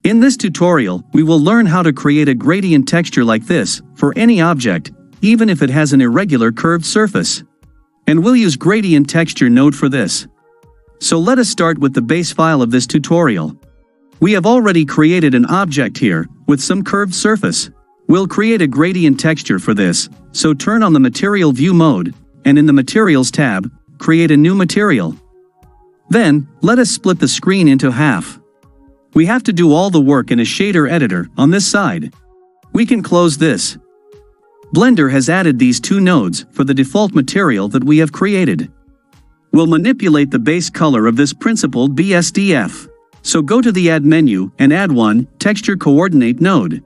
In this tutorial, we will learn how to create a gradient texture like this for any object, even if it has an irregular curved surface. And we'll use gradient texture node for this. So let us start with the base file of this tutorial. We have already created an object here with some curved surface. We'll create a gradient texture for this, so turn on the material view mode, and in the materials tab, create a new material. Then, let us split the screen into half. We have to do all the work in a shader editor on this side. We can close this. Blender has added these two nodes for the default material that we have created. We'll manipulate the base color of this principled BSDF. So go to the Add menu and add one Texture Coordinate node.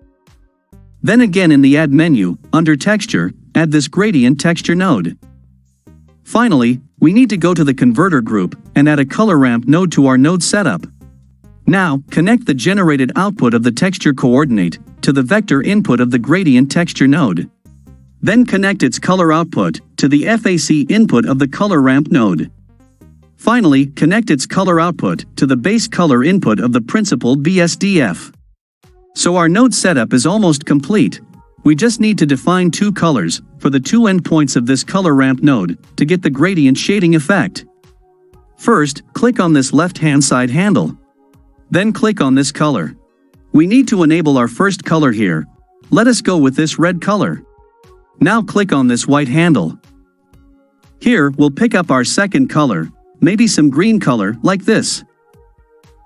Then again in the Add menu, under Texture, add this Gradient Texture node. Finally, we need to go to the Converter group and add a Color Ramp node to our node setup. Now, connect the generated output of the Texture Coordinate to the vector input of the Gradient Texture node. Then connect its color output to the FAC input of the Color Ramp node. Finally, connect its color output to the base color input of the principled BSDF. So our node setup is almost complete. We just need to define two colors for the two endpoints of this color ramp node to get the gradient shading effect. First, click on this left-hand side handle. Then click on this color. We need to enable our first color here. Let us go with this red color. Now click on this white handle. Here, we'll pick up our second color, maybe some green color like this.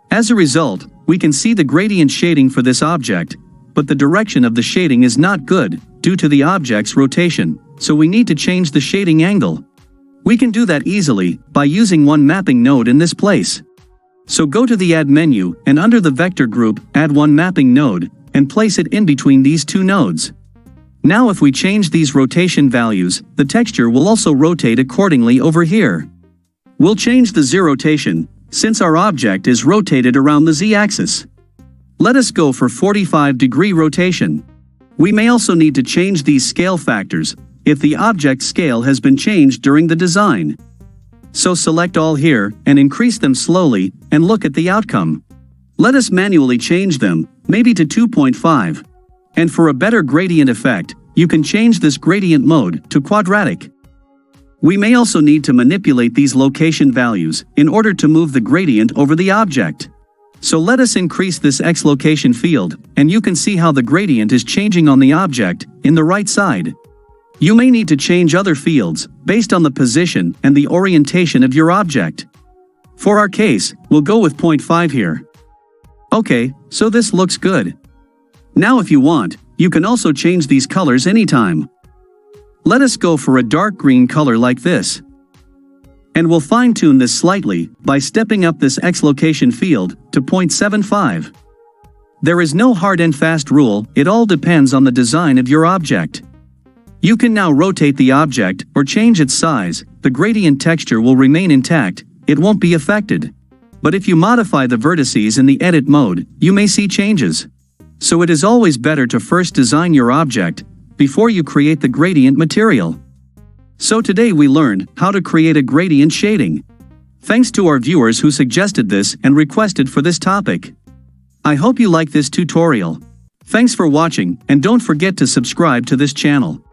As a result, we can see the gradient shading for this object, but the direction of the shading is not good due to the object's rotation, so we need to change the shading angle. We can do that easily by using one mapping node in this place. So go to the Add menu and under the Vector group, add one mapping node and place it in between these two nodes. Now if we change these rotation values, the texture will also rotate accordingly over here. We'll change the Z rotation, since our object is rotated around the Z-axis. Let us go for 45-degree rotation. We may also need to change these scale factors if the object scale has been changed during the design. So select all here and increase them slowly and look at the outcome. Let us manually change them, maybe to 2.5. And for a better gradient effect, you can change this gradient mode to quadratic. We may also need to manipulate these location values in order to move the gradient over the object. So let us increase this X location field, and you can see how the gradient is changing on the object in the right side. You may need to change other fields based on the position and the orientation of your object. For our case, we'll go with 0.5 here. Okay, so this looks good. Now if you want, you can also change these colors anytime. Let us go for a dark green color like this. And we'll fine-tune this slightly by stepping up this X location field to 0.75. There is no hard and fast rule, it all depends on the design of your object. You can now rotate the object or change its size, the gradient texture will remain intact, it won't be affected. But if you modify the vertices in the edit mode, you may see changes. So it is always better to first design your object before you create the gradient material. So today we learned how to create a gradient shading. Thanks to our viewers who suggested this and requested for this topic. I hope you like this tutorial. Thanks for watching and don't forget to subscribe to this channel.